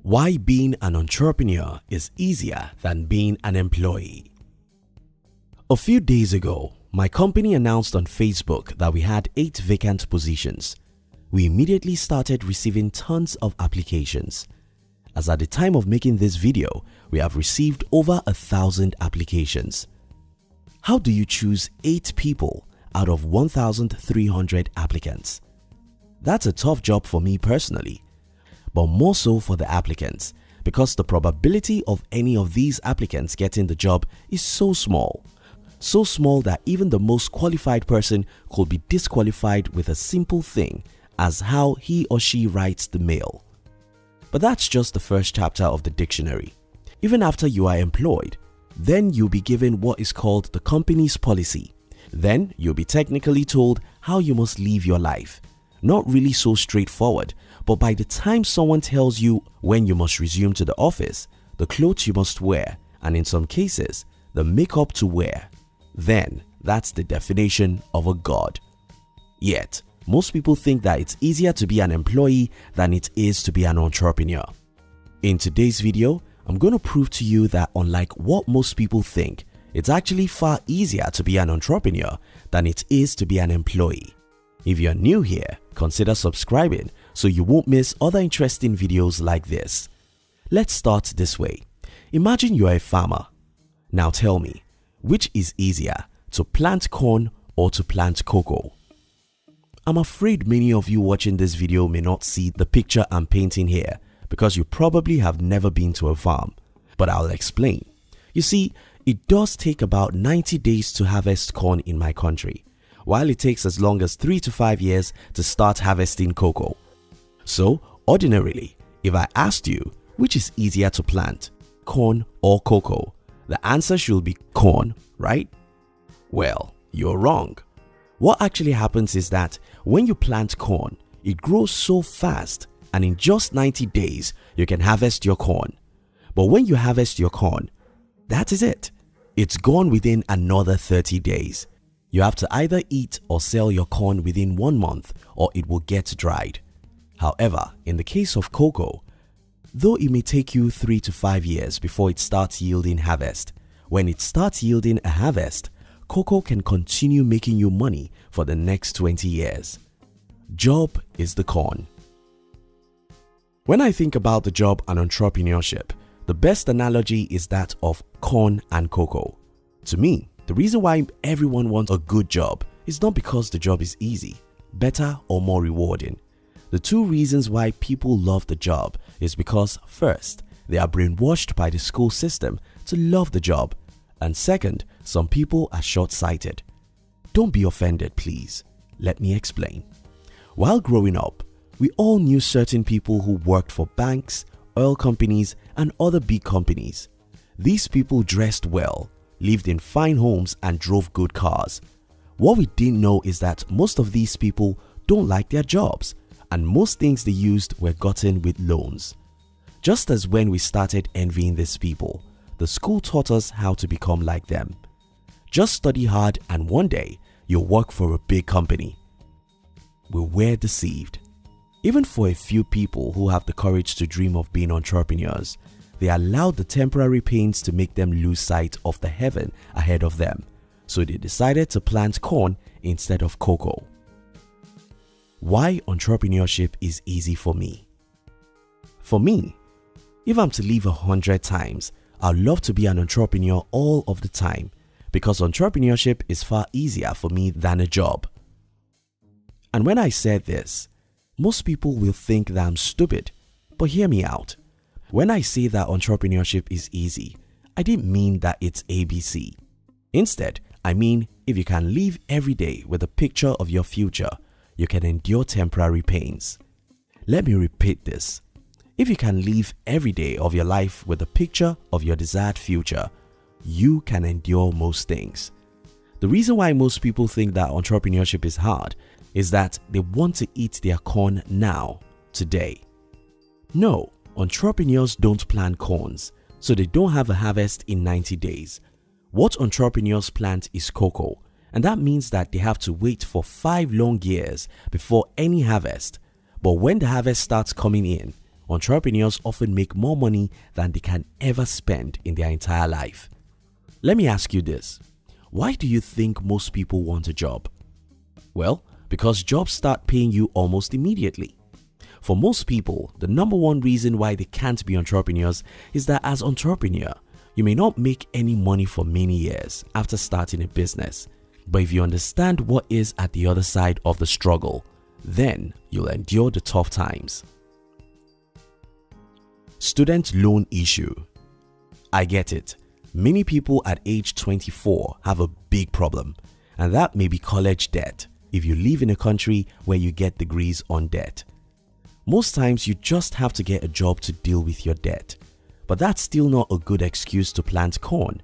Why being an entrepreneur is easier than being an employee. A few days ago, my company announced on Facebook that we had 8 vacant positions. We immediately started receiving tons of applications. As at the time of making this video, we have received over 1,000 applications. How do you choose 8 people out of 1,300 applicants? That's a tough job for me personally, but more so for the applicants, because the probability of any of these applicants getting the job is so small that even the most qualified person could be disqualified with a simple thing as how he or she writes the mail. But that's just the first chapter of the dictionary. Even after you are employed, then you'll be given what is called the company's policy. Then you'll be technically told how you must live your life. Not really so straightforward, but by the time someone tells you when you must resume to the office, the clothes you must wear, and in some cases, the makeup to wear, then that's the definition of a god. Yet, most people think that it's easier to be an employee than it is to be an entrepreneur. In today's video, I'm going to prove to you that unlike what most people think, it's actually far easier to be an entrepreneur than it is to be an employee. If you're new here, consider subscribing so you won't miss other interesting videos like this. Let's start this way. Imagine you're a farmer. Now tell me, which is easier, to plant corn or to plant cocoa? I'm afraid many of you watching this video may not see the picture I'm painting here because you probably have never been to a farm, but I'll explain. You see, it does take about 90 days to harvest corn in my country, while it takes as long as 3 to 5 years to start harvesting cocoa. So, ordinarily, if I asked you which is easier to plant, corn or cocoa, the answer should be corn, right? Well, you're wrong. What actually happens is that when you plant corn, it grows so fast and in just 90 days, you can harvest your corn. But when you harvest your corn, that is it. It's gone within another 30 days. You have to either eat or sell your corn within 1 month or it will get dried. However, in the case of cocoa, though it may take you 3 to 5 years before it starts yielding harvest, when it starts yielding a harvest, cocoa can continue making you money for the next 20 years. Job is the corn. When I think about the job and entrepreneurship, the best analogy is that of corn and cocoa. To me, the reason why everyone wants a good job is not because the job is easy, better or more rewarding. The 2 reasons why people love the job is because first, they are brainwashed by the school system to love the job, and second, some people are short-sighted. Don't be offended, please. Let me explain. While growing up, we all knew certain people who worked for banks, oil companies, and other big companies. These people dressed well, lived in fine homes, and drove good cars. What we didn't know is that most of these people don't like their jobs, and most things they used were gotten with loans. Just as when we started envying these people, the school taught us how to become like them. Just study hard and one day you'll work for a big company. We were deceived. Even for a few people who have the courage to dream of being entrepreneurs, they allowed the temporary pains to make them lose sight of the heaven ahead of them, so they decided to plant corn instead of cocoa. Why entrepreneurship is easy for me? For me, if I'm to live 100 times, I'd love to be an entrepreneur all of the time because entrepreneurship is far easier for me than a job. And when I said this, most people will think that I'm stupid, but hear me out. When I say that entrepreneurship is easy, I didn't mean that it's ABC. Instead, I mean if you can live every day with a picture of your future, you can endure temporary pains. Let me repeat this. If you can live every day of your life with a picture of your desired future, you can endure most things. The reason why most people think that entrepreneurship is hard is that they want to eat their corn now, today. No, entrepreneurs don't plant corns, so they don't have a harvest in 90 days. What entrepreneurs plant is cocoa, and that means that they have to wait for 5 long years before any harvest. But when the harvest starts coming in, Entrepreneurs often make more money than they can ever spend in their entire life. Let me ask you this. Why do you think most people want a job? Well, because jobs start paying you almost immediately. For most people, the number one reason why they can't be entrepreneurs is that as entrepreneur, you may not make any money for many years after starting a business. But if you understand what is at the other side of the struggle, then you'll endure the tough times. Student loan issue. I get it. Many people at age 24 have a big problem, and that may be college debt if you live in a country where you get degrees on debt. Most times you just have to get a job to deal with your debt, but that's still not a good excuse to plant corn.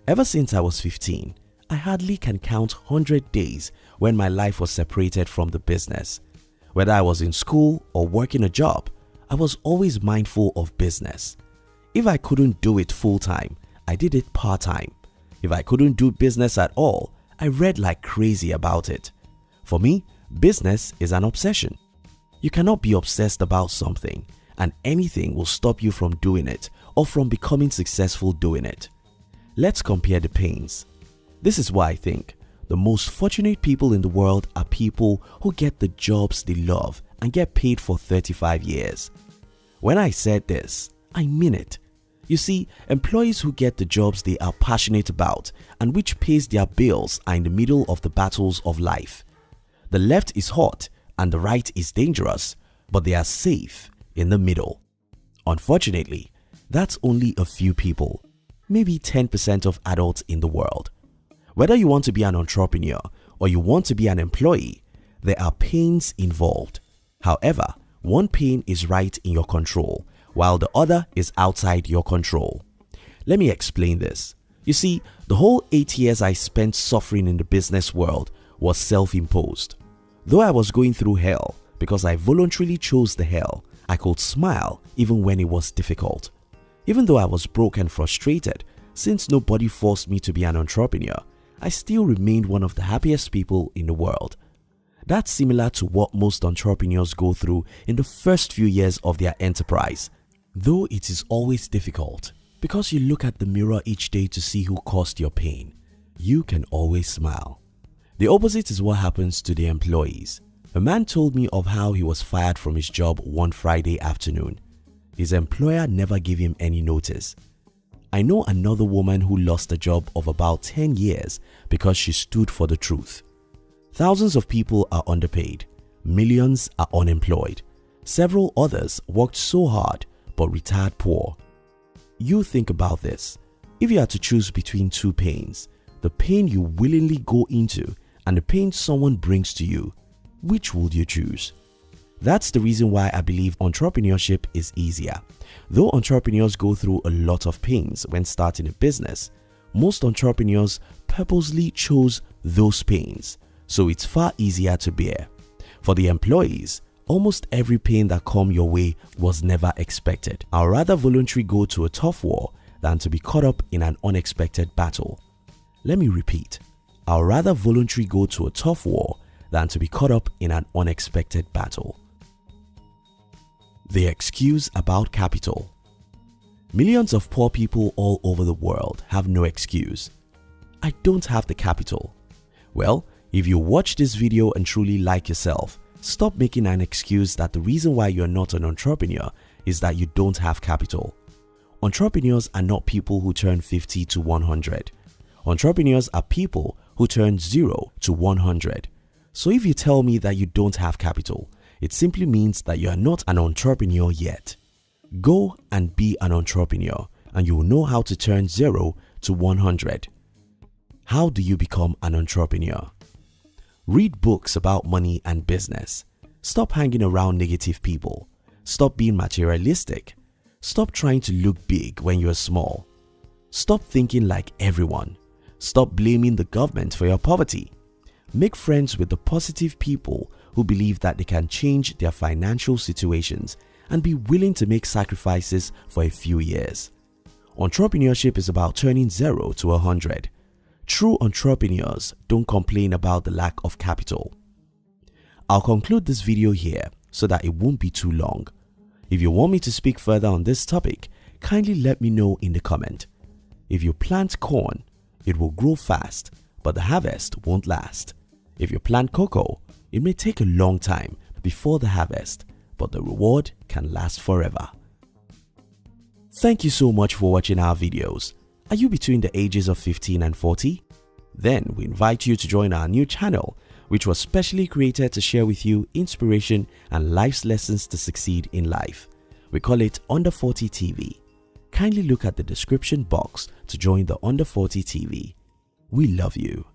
Ever since I was 15, I hardly can count 100 days when my life was separated from the business. Whether I was in school or working a job, I was always mindful of business. If I couldn't do it full-time, I did it part-time. If I couldn't do business at all, I read like crazy about it. For me, business is an obsession. You cannot be obsessed about something, and anything will stop you from doing it or from becoming successful doing it. Let's compare the pains. This is why I think the most fortunate people in the world are people who get the jobs they love and get paid for 35 years. When I said this, I mean it. You see, employees who get the jobs they are passionate about and which pays their bills are in the middle of the battles of life. The left is hot and the right is dangerous, but they are safe in the middle. Unfortunately, that's only a few people, maybe 10% of adults in the world. Whether you want to be an entrepreneur or you want to be an employee, there are pains involved. However, one pain is right in your control, while the other is outside your control. Let me explain this. You see, the whole 8 years I spent suffering in the business world was self-imposed. Though I was going through hell because I voluntarily chose the hell, I could smile even when it was difficult. Even though I was broke and frustrated, since nobody forced me to be an entrepreneur, I still remained one of the happiest people in the world. That's similar to what most entrepreneurs go through in the first few years of their enterprise. Though it is always difficult, because you look at the mirror each day to see who caused your pain, you can always smile. The opposite is what happens to the employees. A man told me of how he was fired from his job one Friday afternoon. His employer never gave him any notice. I know another woman who lost a job of about 10 years because she stood for the truth. Thousands of people are underpaid. Millions are unemployed. Several others worked so hard but retired poor. You think about this. If you had to choose between two pains, the pain you willingly go into and the pain someone brings to you, which would you choose? That's the reason why I believe entrepreneurship is easier. Though entrepreneurs go through a lot of pains when starting a business, most entrepreneurs purposely chose those pains, so it's far easier to bear. For the employees, almost every pain that come your way was never expected. I'd rather voluntarily go to a tough war than to be caught up in an unexpected battle. Let me repeat. I'd rather voluntarily go to a tough war than to be caught up in an unexpected battle. The excuse about capital. Millions of poor people all over the world have no excuse. I don't have the capital. Well, if you watch this video and truly like yourself, stop making an excuse that the reason why you're not an entrepreneur is that you don't have capital. Entrepreneurs are not people who turn 50 to 100. Entrepreneurs are people who turn 0 to 100. So if you tell me that you don't have capital, it simply means that you are not an entrepreneur yet. Go and be an entrepreneur and you will know how to turn 0 to 100. How do you become an entrepreneur? Read books about money and business. Stop hanging around negative people. Stop being materialistic. Stop trying to look big when you're small. Stop thinking like everyone. Stop blaming the government for your poverty. Make friends with the positive people who believe that they can change their financial situations and be willing to make sacrifices for a few years. Entrepreneurship is about turning 0 to 100. True entrepreneurs don't complain about the lack of capital. I'll conclude this video here so that it won't be too long. If you want me to speak further on this topic, kindly let me know in the comment. If you plant corn, it will grow fast, but the harvest won't last. If you plant cocoa, it may take a long time before the harvest, but the reward can last forever. Thank you so much for watching our videos. Are you between the ages of 15 and 40? Then we invite you to join our new channel, which was specially created to share with you inspiration and life's lessons to succeed in life. We call it Under 40 TV. Kindly look at the description box to join the Under 40 TV. We love you.